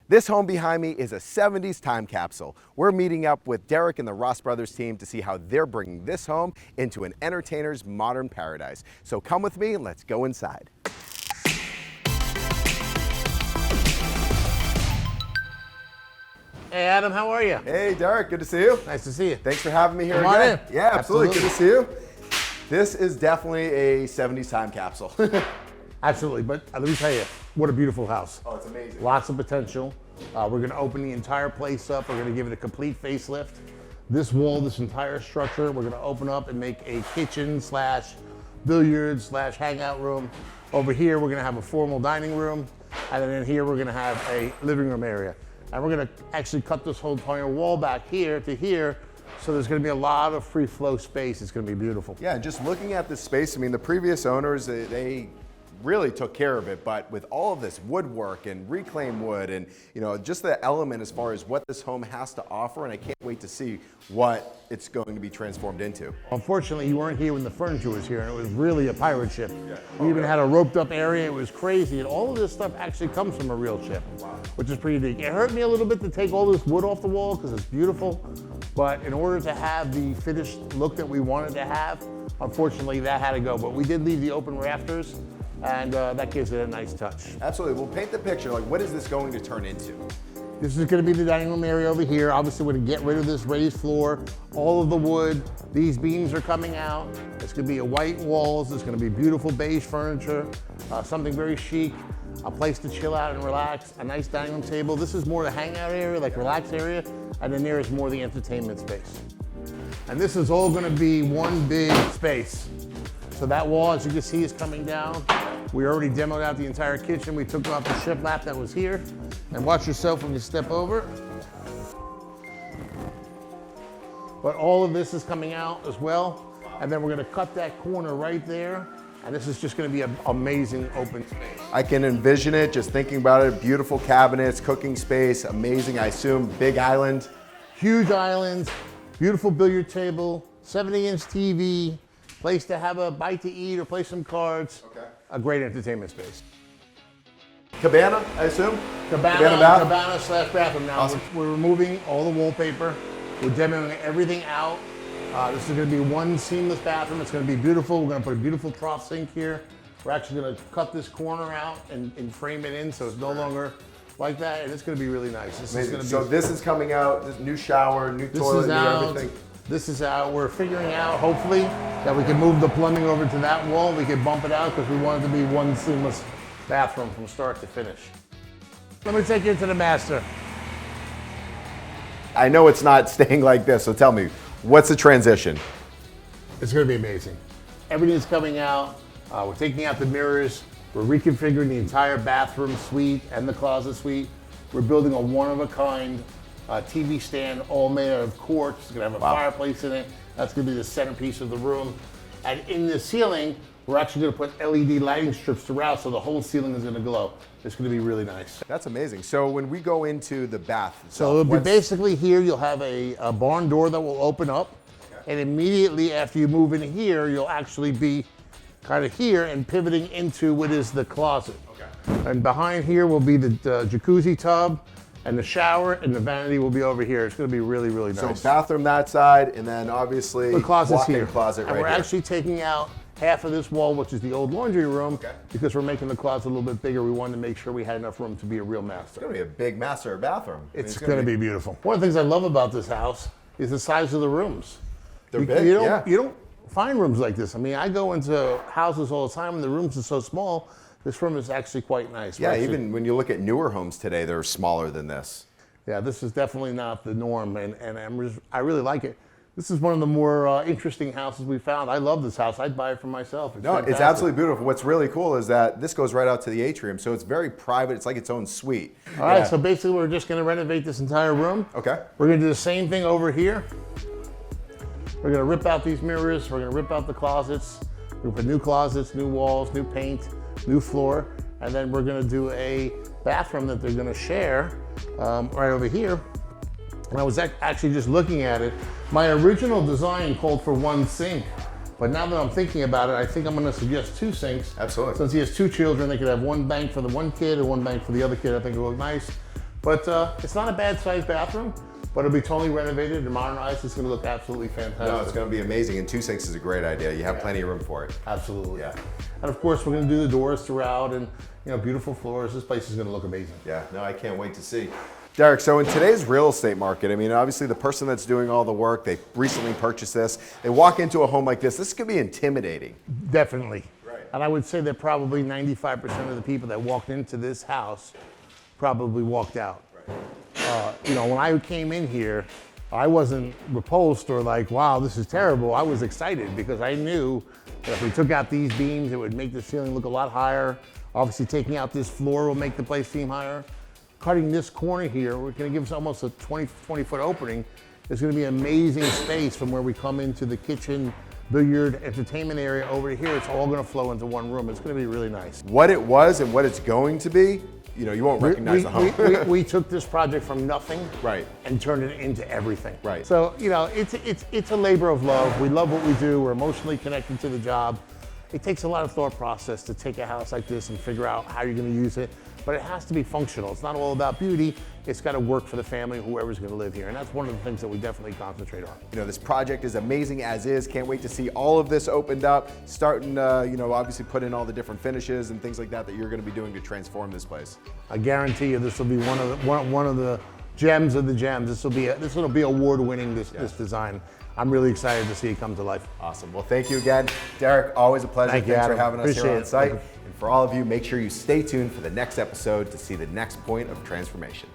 This home behind me is a 70s time capsule. We're meeting up with Derek and the Ross Brothers team to see how they're bringing this home into an entertainer's modern paradise. So come with me and let's go inside. Hey Adam, how are you? Hey Derek, good to see you. Nice to see you. Thanks for having me here Come on again. in. Yeah, absolutely. Good to see you. This is definitely a 70s time capsule. Absolutely, but let me tell you, what a beautiful house. Oh, it's amazing. Lots of potential. We're gonna open the entire place up. We're gonna give it a complete facelift. This wall, this entire structure, we're gonna open up and make a kitchen slash billiards slash hangout room. Over here, we're gonna have a formal dining room. And then in here, we're gonna have a living room area. And we're gonna actually cut this whole entire wall back here to here. So there's gonna be a lot of free flow space. It's gonna be beautiful. Yeah, just looking at this space, I mean, the previous owners, they really took care of it, but with all of this woodwork and reclaimed wood and just the element as far as what this home has to offer, and I can't wait to see what it's going to be transformed into. Unfortunately, you weren't here when the furniture was here, and it was really a pirate ship. Yeah. We even had a roped up area. It was crazy, and all of this stuff actually comes from a real ship, which is pretty neat. It hurt me a little bit to take all this wood off the wall because it's beautiful, but in order to have the finished look that we wanted to have, unfortunately that had to go, but we did leave the open rafters, and that gives it a nice touch. Absolutely. Well, paint the picture. Like, what is this going to turn into? This is going to be the dining room area over here. Obviously, we're going to get rid of this raised floor, all of the wood. These beams are coming out. It's going to be a white walls. It's going to be beautiful beige furniture, something very chic, a place to chill out and relax, a nice dining room table. This is more the hangout area, like relax area, and then there is more the entertainment space. And this is all going to be one big space. So that wall, as you can see, is coming down. We already demoed out the entire kitchen. We took off the shiplap that was here. And watch yourself when you step over. But all of this is coming out as well. And then we're gonna cut that corner right there. And this is just gonna be an amazing open space. I can envision it, just thinking about it. Beautiful cabinets, cooking space, amazing, I assume, big island. Huge island, beautiful billiard table, 70-inch TV, place to have a bite to eat or play some cards. Okay. A great entertainment space. Cabana, I assume? Cabana slash bathroom. Now Awesome. we're removing all the wallpaper. We're demoing everything out. This is gonna be one seamless bathroom. It's gonna be beautiful. We're gonna put a beautiful trough sink here. We're actually gonna cut this corner out and frame it in so it's no longer like that, and it's gonna be really nice. This is gonna so this is coming out, this new shower, new toilet, new everything. This is out. We're figuring out, hopefully, that we can move the plumbing over to that wall. We could bump it out because we want it to be one seamless bathroom from start to finish. Let me take you to the master. I know it's not staying like this, so tell me, what's the transition? It's going to be amazing. Everything's coming out. We're taking out the mirrors. We're reconfiguring the entire bathroom suite and the closet suite. We're building a one-of-a-kind TV stand, all made out of quartz. It's going to have a fireplace in it. That's going to be the centerpiece of the room. And in the ceiling, we're actually going to put LED lighting strips throughout, so the whole ceiling is going to glow. It's going to be really nice. That's amazing. So when we go into the bath, so it'll be basically here, you'll have a barn door that will open up. Okay. And immediately after you move in here, you'll actually be kind of here and pivoting into what is the closet. Okay. And behind here will be the jacuzzi tub and the shower, and the vanity will be over here. It's going to be really, really nice. So bathroom that side, and then obviously the closet's walk-in here. Closet right and we're here. actually taking out half of this wall, which is the old laundry room, because we're making the closet a little bit bigger. We wanted to make sure we had enough room to be a real master. It's going to be a big master bathroom. It's going to be beautiful. One of the things I love about this house is the size of the rooms. They're big, You don't find rooms like this. I mean, I go into houses all the time and the rooms are so small. This room is actually quite nice. Yeah, even when you look at newer homes today, they're smaller than this. Yeah, this is definitely not the norm, and I really like it. This is one of the more interesting houses we found. I love this house. I'd buy it for myself. It's fantastic. It's absolutely beautiful. What's really cool is that this goes right out to the atrium, so it's very private. It's like its own suite. All right, so basically we're just going to renovate this entire room. Okay. We're going to do the same thing over here. We're going to rip out these mirrors. We're going to rip out the closets. We're going to put new closets, new walls, new paint, new floor, and then we're going to do a bathroom that they're going to share right over here. And I was actually just looking at it. My original design called for one sink, but now that I'm thinking about it, I think I'm going to suggest two sinks. Absolutely. Since he has two children, they could have one bank for the one kid and one bank for the other kid. I think it would look nice. But it's not a bad sized bathroom, but it'll be totally renovated and modernized. It's gonna look absolutely fantastic. No, it's going to be amazing, and 2 sinks is a great idea. You have plenty of room for it. Absolutely. Yeah. And of course, we're gonna do the doors throughout and beautiful floors. This place is gonna look amazing. Yeah, no, I can't wait to see. Derek, so in today's real estate market, I mean, obviously the person that's doing all the work, they recently purchased this, they walk into a home like this could be intimidating. Definitely. Right. And I would say that probably 95% of the people that walked into this house probably walked out. Right. When I came in here, I wasn't repulsed or like, wow, this is terrible. I was excited because I knew that if we took out these beams, it would make the ceiling look a lot higher. Obviously, taking out this floor will make the place seem higher. Cutting this corner here, we're gonna give us almost a 20-foot opening. It's gonna be an amazing space from where we come into the kitchen, billiard, entertainment area over here. It's all gonna flow into one room. It's gonna be really nice. What it was and what it's going to be, you won't recognize the home. We took this project from nothing Right. and turned it into everything. Right. So, it's a labor of love. We love what we do. We're emotionally connected to the job. It takes a lot of thought process to take a house like this and figure out how you're gonna use it, but it has to be functional. It's not all about beauty. It's gotta work for the family, whoever's gonna live here. And that's one of the things that we definitely concentrate on. This project is amazing as is. Can't wait to see all of this opened up, starting, obviously put in all the different finishes and things like that you're gonna be doing to transform this place. I guarantee you this will be one of the gems of the gems. This will be award-winning, this design. I'm really excited to see it come to life. Awesome. Well, thank you again. Derek, always a pleasure. Thank you, Thanks for Adam. having us here Appreciate on it. site. And for all of you, make sure you stay tuned for the next episode to see the next point of transformation.